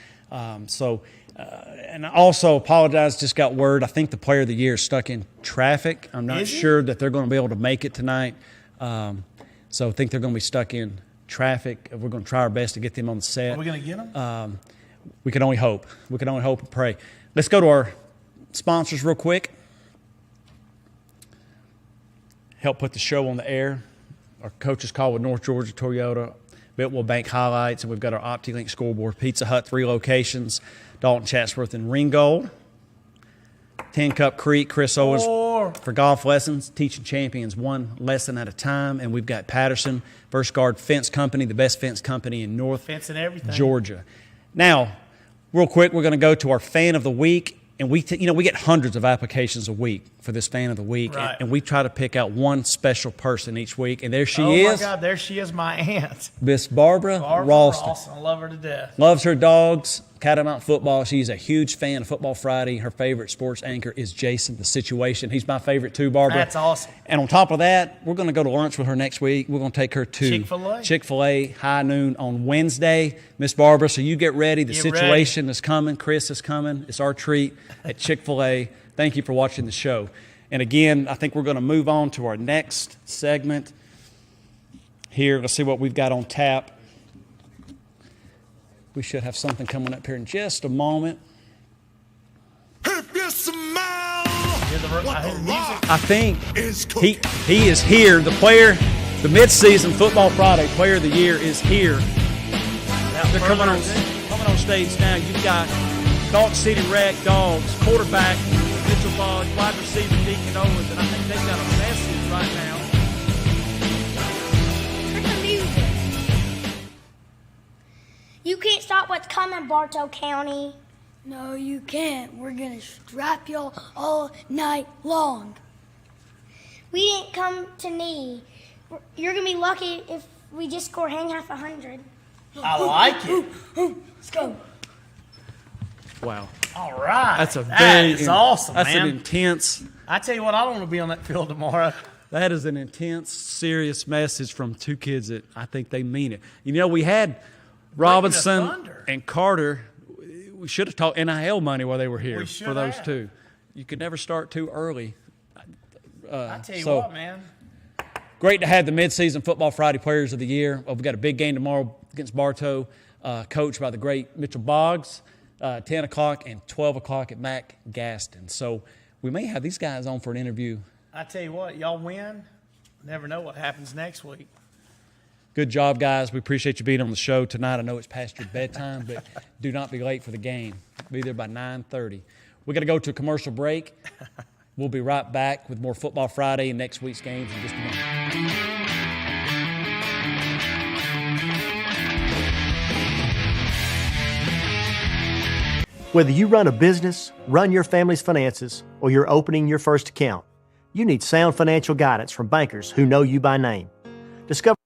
And I also apologize, just got word, I think the player of the year is stuck in traffic. I'm not sure that they're going to be able to make it tonight. So I think they're going to be stuck in traffic. We're going to try our best to get them on the set. Are we going to get them? We can only hope. We can only hope and pray. Let's go to our sponsors real quick. Help put the show on the air. Our coaches call with North Georgia Toyota, Biltwell Bank Highlights, and we've got our OptiLink scoreboard. Pizza Hut, 3 locations, Dalton, Chatsworth, and Ringgold. 10 Cup Creek, Chris Owens for golf lessons, teaching champions one lesson at a time. And we've got Patterson, First Guard Fence Company, the best fence company in North Georgia. Now, real quick, we're going to go to our Fan of the Week. And we get hundreds of applications a week for this Fan of the Week. Right. And we try to pick out one special person each week. And there she is. Oh, my God, there she is, my aunt. Miss Barbara Ralston. I love her to death. Loves her dogs, Catamount football. She's a huge fan of Football Friday. Her favorite sports anchor is Jason, the Situation. He's my favorite too, Barbara. That's awesome. And on top of that, we're going to go to lunch with her next week. We're going to take her to Chick-fil-A high noon on Wednesday. Miss Barbara, so you get ready. The Situation is coming. Chris is coming. It's our treat at Chick-fil-A. Thank you for watching the show. And again, I think we're going to move on to our next segment here. Let's see what we've got on tap. We should have something coming up here in just a moment. If you smell what the rock I think he is here. The player, the midseason Football Friday Player of the Year is here. They're coming on stage now. You've got Dog City Rec Dogs, quarterback Mitchell Boggs, wide receiver Deacon Owens, and I think they've got a message right now. You can't stop what's coming, Bartow County. No, you can't. We're going to strap y'all all night long. We didn't come to knee. You're going to be lucky if we just score hang half 100. I like it. Let's go. Wow. All right. That is awesome, that's man. That's an intense. I tell you what, I want to be on that field tomorrow. That is an intense, serious message from two kids that I think they mean it. We had Robinson and Carter. We should have talked NIL money while they were here for those two. You could never start too early. I tell you what, man. Great to have the midseason Football Friday Players of the Year. We've got a big game tomorrow against Bartow, coached by the great Mitchell Boggs, 10 o'clock and 12 o'clock at Mac Gaston. So we may have these guys on for an interview. I tell you what, y'all win. Never know what happens next week. Good job, guys. We appreciate you being on the show tonight. I know it's past your bedtime, but do not be late for the game. Be there by 9:30. We're going to go to a commercial break. We'll be right back with more Football Friday and next week's games in just a moment. Whether you run a business, run your family's finances, or you're opening your first account, you need sound financial guidance from bankers who know you by name. Discover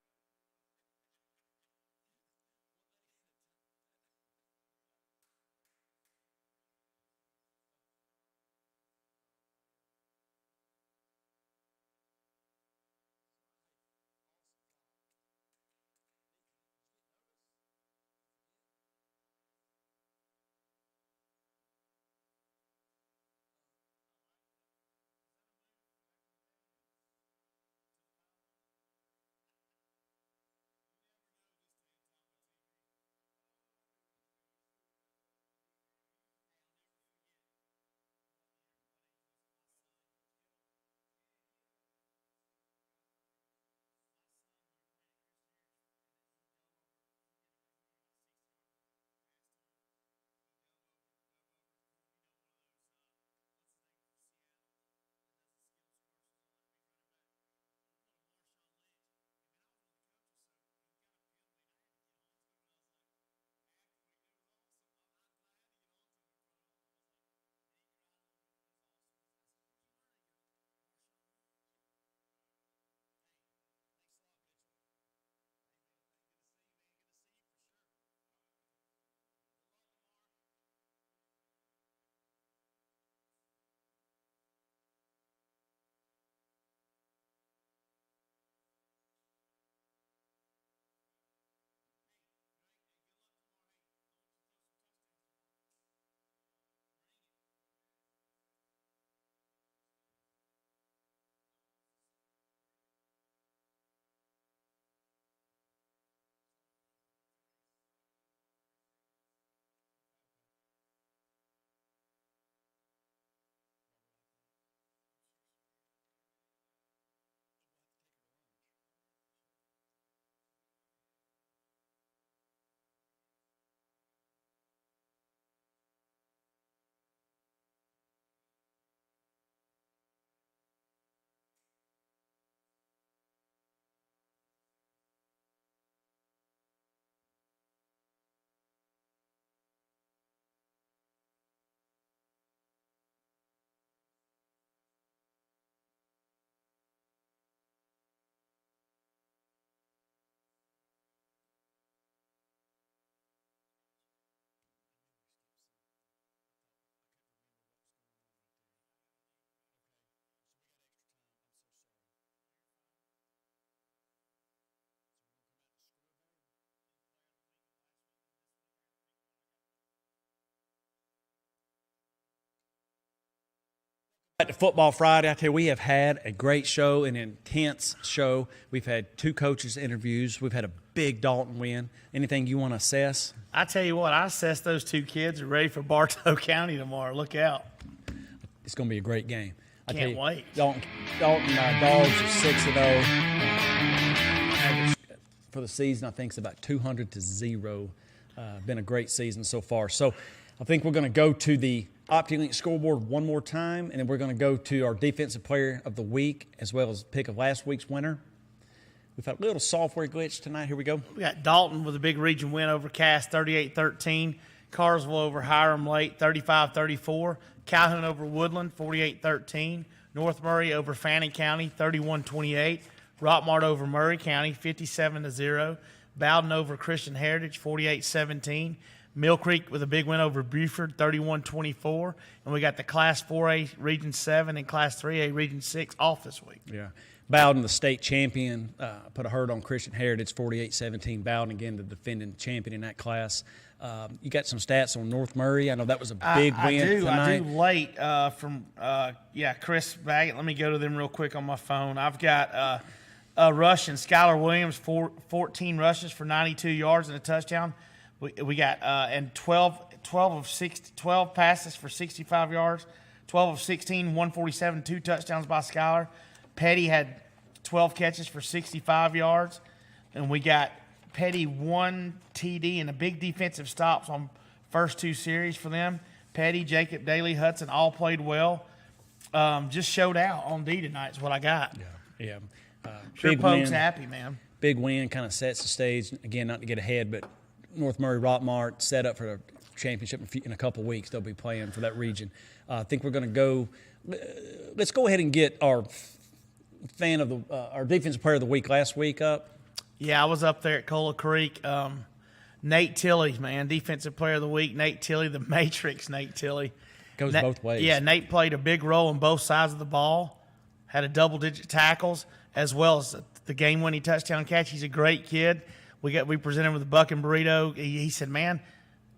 back to Football Friday. I tell you, we have had a great show, an intense show. We've had 2 coaches' interviews. We've had a big Dalton win. Anything you want to assess? I tell you what, I assess those 2 kids are ready for Bartow County tomorrow. Look out. It's going to be a great game. Can't wait. Dalton Dogs are 6-0. Average for the season, I think, is about 200-0. Been a great season so far. So I think we're going to go to the OptiLink scoreboard one more time, and then we're going to go to our Defensive Player of the Week as well as pick of last week's winner. We've had a little software glitch tonight. Here we go. We got Dalton with a big region win over Cass, 38-13. Carsville over Hiram Lake, 35-34. Calhoun over Woodland, 48-13. North Murray over Fannin County, 31-28. Rockmart over Murray County, 57-0. Bowden over Christian Heritage, 48-17. Mill Creek with a big win over Buford, 31-24. And we got the Class 4A Region 7 and Class 3A Region 6 off this week. Yeah. Bowden, the state champion, put a hurt on Christian Heritage, 48-17. Bowden, again, the defending champion in that class. You got some stats on North Murray. I know that was a big win tonight. I do late from Chris Baggett. Let me go to them real quick on my phone. I've got rush and Skylar Williams, 14 rushes for 92 yards and a touchdown. We got and 12 passes for 65 yards, 12 of 16, 147, 2 touchdowns by Skylar. Petty had 12 catches for 65 yards, and we got Petty 1 TD and a big defensive stops on first 2 series for them. Petty, Jacob Daly, Hudson all played well. Just showed out on D tonight is what I got. Yeah. Sure, Pogue's happy, man. Big win, kind of sets the stage. Again, not to get ahead, but North Murray Rockmart set up for a championship in a couple weeks. They'll be playing for that region. I think we're going to go. Let's go ahead and get our fan of our defensive player of the week last week up. Yeah, I was up there at Cola Creek. Nate Tilley, man, defensive player of the week. Nate Tilley, the Matrix. Nate Tilley goes both ways. Yeah, Nate played a big role on both sides of the ball. Had a double-digit tackles as well as the game-winning touchdown catch. He's a great kid. We presented him with a buck and burrito. He said, "Man,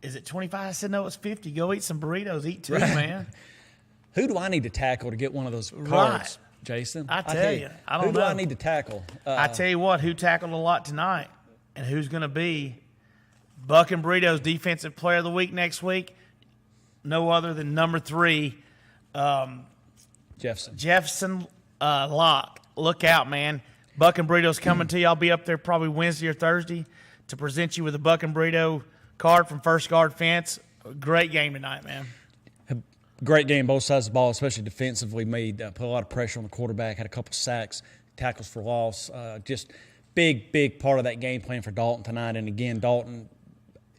is it 25?" I said, "No, it's 50. Go eat some burritos. Eat two, man." Who do I need to tackle to get one of those cards, Right. Jason? I tell you, I don't who know. do I need to tackle? I tell you what, who tackled a lot tonight, and who's going to be Buck and Burritos Defensive Player of the Week next week? No other than number 3, Jefferson Locke. Look out, man. Buck and Burritos coming to you. I'll be up there probably Wednesday or Thursday to present you with a Buck and Burrito card from First Guard Fence. Great game tonight, man. Great game, both sides of the ball, especially defensively. Put a lot of pressure on the quarterback. Had a couple sacks, tackles for loss. Just big part of that game plan for Dalton tonight. And again, Dalton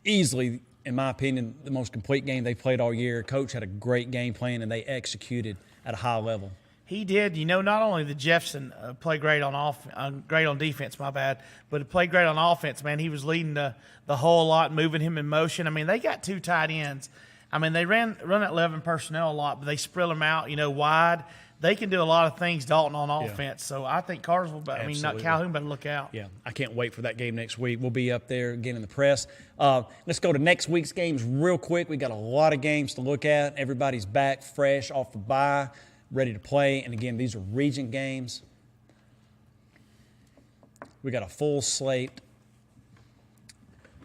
easily, in my opinion, the most complete game they played all year. Coach had a great game plan, and they executed at a high level. He did. You know, not only did Jefferson play great on great on defense, but he played great on offense, man. He was leading the whole lot, moving him in motion. I mean, they got 2 tight ends. I mean, they run at 11 personnel a lot, but they spread them out, wide. They can do a lot of things, Dalton, on offense. So I think Calhoun better look out. Yeah, I can't wait for that game next week. We'll be up there again in the press. Let's go to next week's games real quick. We got a lot of games to look at. Everybody's back fresh off the bye, ready to play. And again, these are region games. We got a full slate.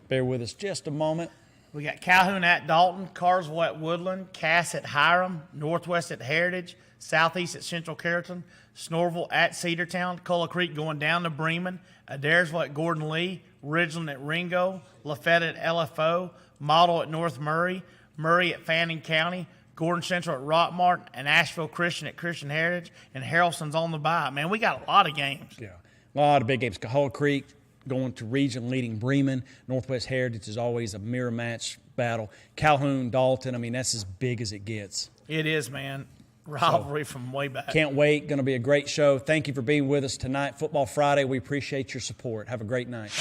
Bear with us just a moment. We got Calhoun at Dalton, Carsville at Woodland, Cass at Hiram, Northwest at Heritage, Southeast at Central Carrollton, Snorville at Cedartown, Cola Creek going down to Bremen, Adairsville at Gordon Lee, Ridgeland at Ringo, Lafayette at LFO, Model at North Murray, Murray at Fannin County, Gordon Central at Rockmart, and Asheville Christian at Christian Heritage, and Harrelson's on the bye. Man, we got a lot of games. Yeah, a lot of big games. Cola Creek going to region leading Bremen. Northwest Heritage is always a mirror match battle. Calhoun, Dalton, I mean, that's as big as it gets. It is, man. Rivalry from way back. Can't wait. Going to be a great show. Thank you for being with us tonight. Football Friday, we appreciate your support. Have a great night.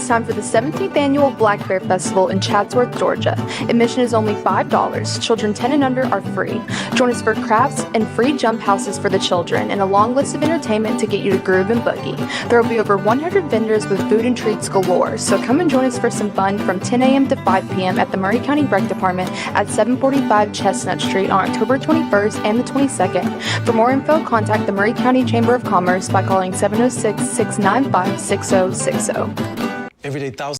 It's time for the 17th annual Black Bear Festival in Chatsworth, Georgia. Admission is only $5. Children 10 and under are free. Join us for crafts and free jump houses for the children and a long list of entertainment to get you to groove and boogie. There will be over 100 vendors with food and treats galore, so come and join us for some fun from 10 a.m. to 5 p.m. at the Murray County Rec Department at 745 Chestnut Street on October 21st and the 22nd. For more info, contact the Murray County Chamber of Commerce by calling 706-695-6060. Every day, thousands